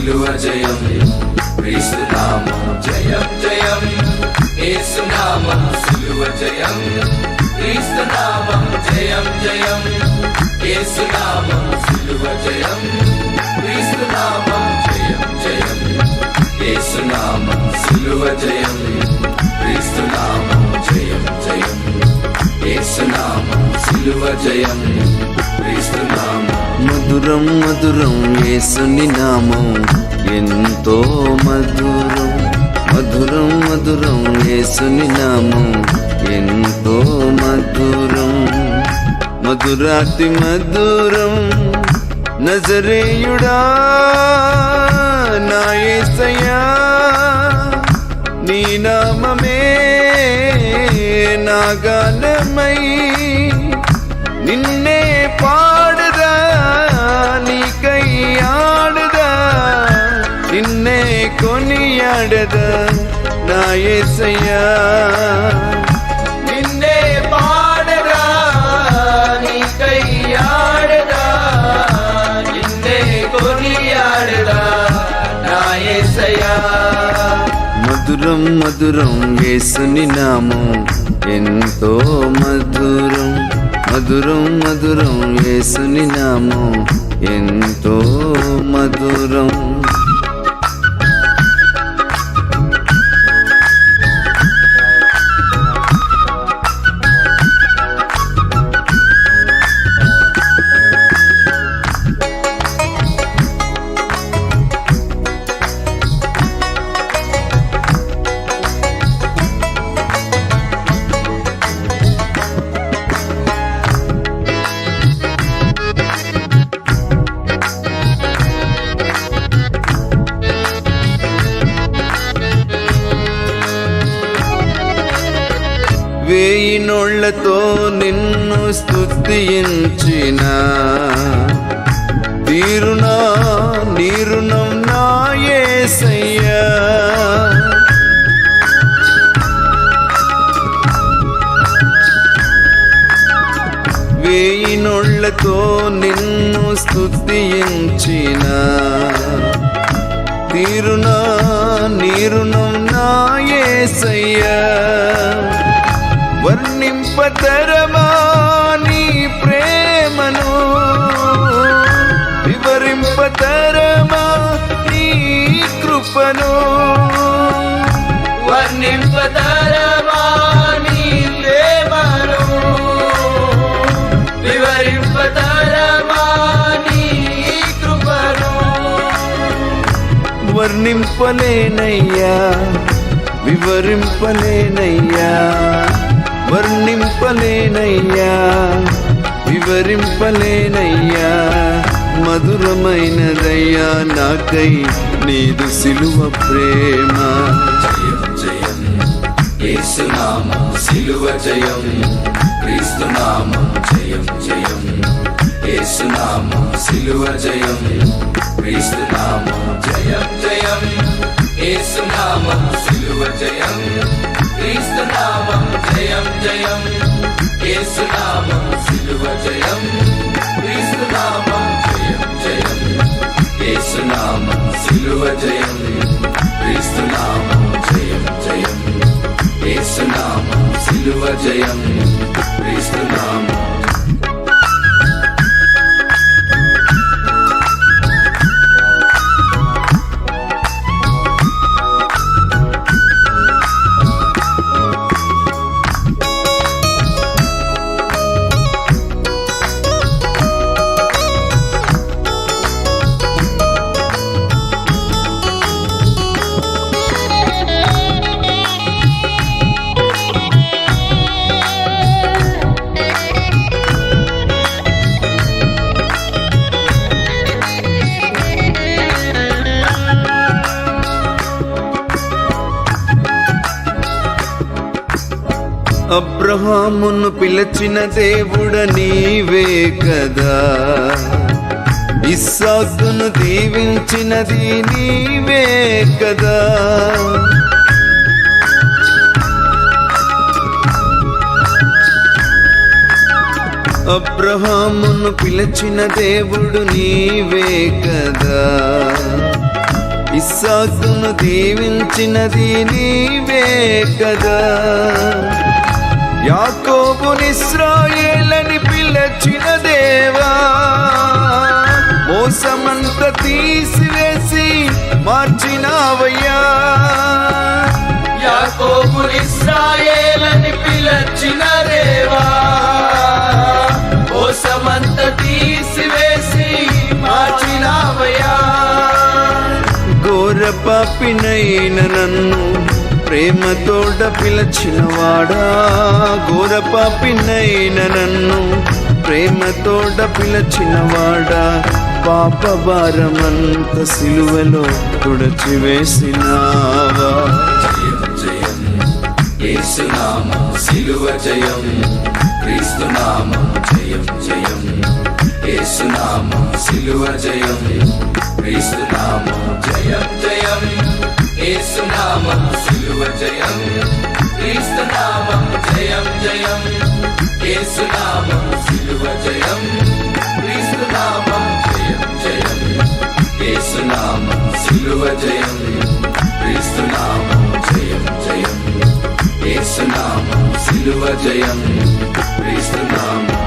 సిలువ జయం క్రీస్తు నామం జయం జయం యేసు నామం సిలువ జయం క్రీస్తు నామం జయం జయం యేసు నామం సిలువ జయం క్రీస్తు నామం జయం జయం యేసు నామం సిలువ జయం క్రీస్తు నామం జయం జయం యేసు నామం సిలువ జయం క్రీస్తు నామం మధురం మధురం యేసుని నామం ఎంతో మధురం మధురం మధురం యేసుని నామం ఎంతో మధురం మధురాతి మధురం నజరేయుడా నా యేసయ్యా నీ నామమే నా గానమై నిన్నే పాడదా నీకై ఆడదా నిన్నే కొనియాడదా నా యేసయ్యా నిన్నే పాడదా నీకై ఆడదా నిన్నే కొనియాడదా నా యేసయ్యా మధురం మధురం యేసుని నామం ఎంతో మధురం మధురం మధురం యేసుని నామం ఎంతో మధురం వేయి నోళ్లతో నిన్ను స్తుతించిన తీరునా నీరుణం నా యేసయ్యా వేయి నోళ్లతో నిన్ను స్తుతించిన తీరునా నీరుణం నా యేసయ్యా వర్ణింపతరమా నీ ప్రేమను వివరింపతరమా నీ కృపను వర్ణింపతరమా నీ ప్రేమను వివరింపతరమా నీ కృపను వర్ణింపలేనయ్యా వివరింపలేనయ్యా వర్ణింపలేనయ్యా వివరింపలేనయ్యా మధురమైనదయ్యా నాకై నీదు సిలువ ప్రేమ జయం జయం యేసు నామం సిలువ జయం క్రీస్తు నామం జయం జయం యేసు నామం సిలువ జయం క్రీస్తు నామం జయం జయం యేసు నామం సిలువ జయం క్రీస్తు నామం జయం జయం యేసు నామం సిలువ జయం క్రీస్తు నామం జయం జయం యేసు నామం సిలువ జయం క్రీస్తు నామం జయం జయం యేసు నామం సిలువ జయం క్రీస్తు నామం అబ్రహామును పిలిచిన దేవుడ నీవే కదా ఇస్సాకును దీవించినది నీవే కదా అబ్రహామును పిలిచిన దేవుడు నీవే కదా ఇస్సాకును దీవించినది నీవే కదా. యాకోబుని ఇశ్రాయేలని పిలచిన దేవా, మోసమంత తీసివేసి మార్చినావయ్యా. యాకోబుని ఇశ్రాయేలని పిలచిన దేవా, మోసమంత తీసివేసి మార్చినావయ్యా. ఘోర పాపినైన నన్ను ప్రేమతోడ పిలచినవాడా, ఘోర పాపినైన నన్ను ప్రేమతోడ పిలచినవాడా, పాప భారమంత సిలువలో తుడచివేసినావా. జయం జయం యేసునామం సిలువ జయం, క్రీస్తునామం జయం జయం. యేసునామం సిలువ జయం, క్రీస్తునామం జయం జయం. యేసునామం సిలువ జయం, క్రీస్తునామం జయం జయం. యేసునామం సిలువ జయం, క్రీస్తునామం జయం జయం. యేసునామం సిలువ జయం, క్రీస్తునామం జయం జయం. యేసునామం సిలువ జయం, క్రీస్తునామం.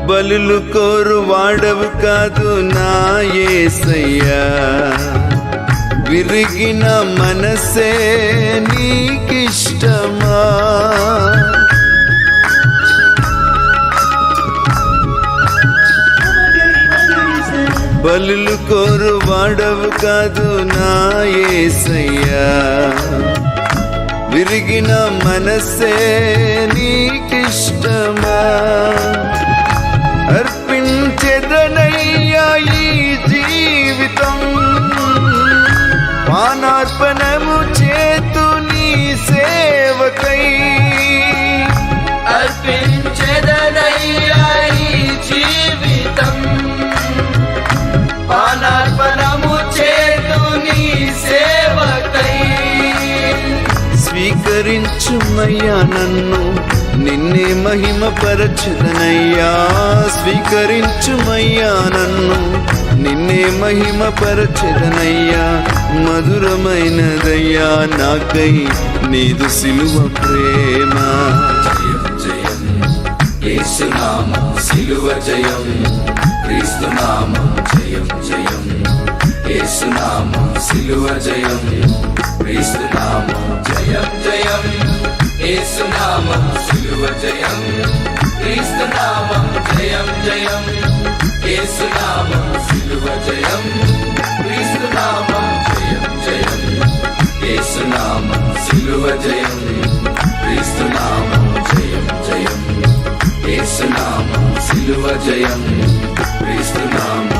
బలులు కోరు వాడవు కాదు నా యేసయ్యా, విరిగిన మనసే నీకిష్టమా. బలులు కోరు వాడవు కాదు నా యేసయ్యా, విరిగిన మనసే నీకిష్టమా. అర్పించెదనయ్యా ఈ జీవితం, పానార్పణము చేతు నీ సేవకై. అర్పించెదనయ్యా ఈ జీవితం, పానార్పణము చేతు నీ సేవకై. స్వీకరించుమయ్యా నన్ను, నిన్నే మహిమపరచదనయ్యా. స్వీకరించుమయ్యా నన్ను, నిన్నే మహిమపరచదనయ్యా. మధురమైనదయ్యా నాకై నీదు సిలువ ప్రేమ. జయం జయం యేసునామం సిలువ జయం, క్రీస్తునామం జయం జయం. యేసునామం సిలువ జయం, క్రీస్తునామం జయం జయం. యేసునామం సిలువ జయం, క్రీస్తునామం జయం జయం. యేసునామం సిలువ జయం, క్రీస్తునామం జయం జయం. యేసునామం సిలువ జయం, క్రీస్తునామం జయం జయం. యేసునామం సిలువ జయం, క్రీస్తునామం.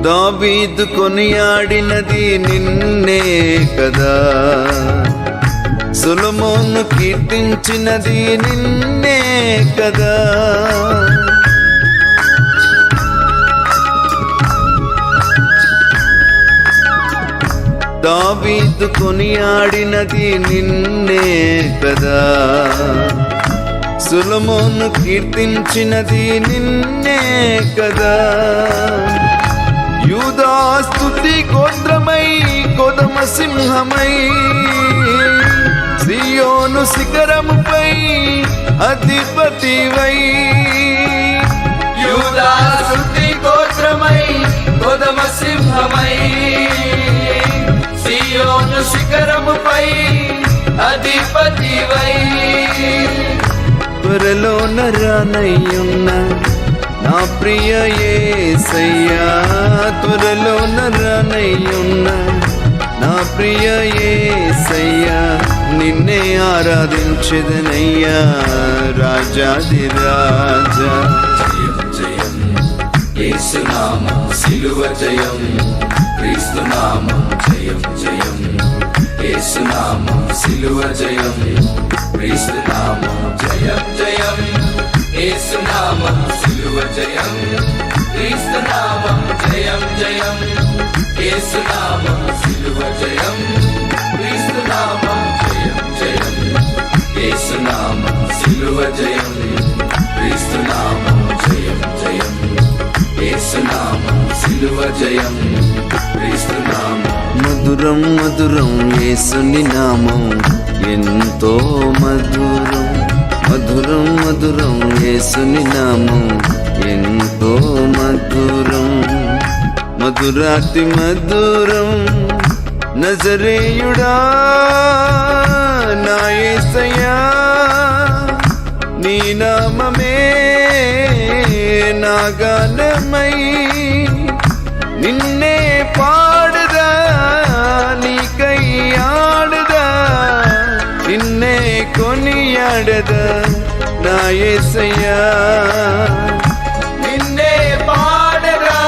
దావీదు కొనియాడినది నిన్నే కదా, సొలొమోను కీర్తించినది నిన్నే కదా. దావీదు కొనియాడినది నిన్నే కదా, సొలొమోను కీర్తించినది నిన్నే కదా. యూదా స్తుతి గోత్రమై కొదమ సింహమై సియోను శిఖరముపై అధిపతివై యూదా స్తుతి గోత్రమై కొదమ సింహమై సియోను శిఖరముపై అధిపతివై త్వరలోన రానయ్యున్న నా ప్రియ యేసయ్యా త్వరలోన రానయ్యున్న నా ప్రియ యేసయ్యా నిన్నే ఆరాధించెదనయ్యా రాజాదిరాజా జయం జయం యేసునామం సిలువ జయం క్రీస్తునామం జయం జయం యేసునామం సిలువ జయం క్రీస్తునామం జయం జయం యేసునామం సిలువ జయం క్రీస్తునామం జయం జయం యేసునామం సిలువ జయం క్రీస్తునామం జయం జయం యేసునామం సిలువ జయం క్రీస్తునామం జయం జయం యేసునామం సిలువ జయం క్రీస్తునామం మధురం మధురం యేసుని నామం ఎంతో మధురం మధురం మధురం యేసుని నామం ఎంతో మధురం మధురాతి మధురం నజరేయుడా నా యేసయ్యా నీ నామమే నా గానమై నిన్నే పాడదా నీకై ఆడదా నిన్నే కొనియాడదా నా యేసయ్యా నిన్నే పాడరా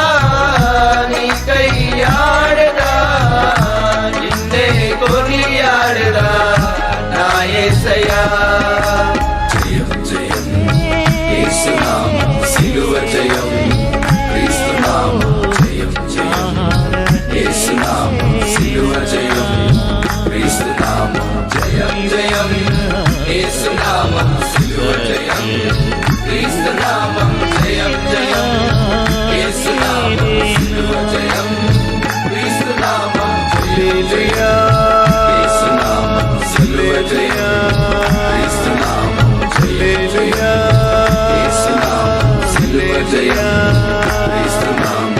నీకై ఆడరా నిన్నే కొనియాడరా నా యేసయ్యా జయం జయం యేసునామం సిలువ జయం క్రీస్తునామం జయం జయం యేసునామం సిలువ జయం క్రీస్తునామం జయం జయం యేసునామం సిలువ జయం క్రీస్తునామం జయం జయం యేసునామం సిలువ జయం క్రీస్తునామం జయం జయం యేసునామం సిలువ జయం క్రీస్తునామం జయం జయం యేసునామం సిలువ జయం క్రీస్తునామం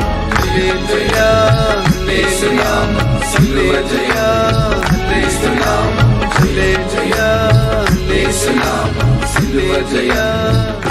జయం జయం యేసునామం సిలువ జయం క్రీస్తునామం జయం జయం యేసునామం సిలువ జయం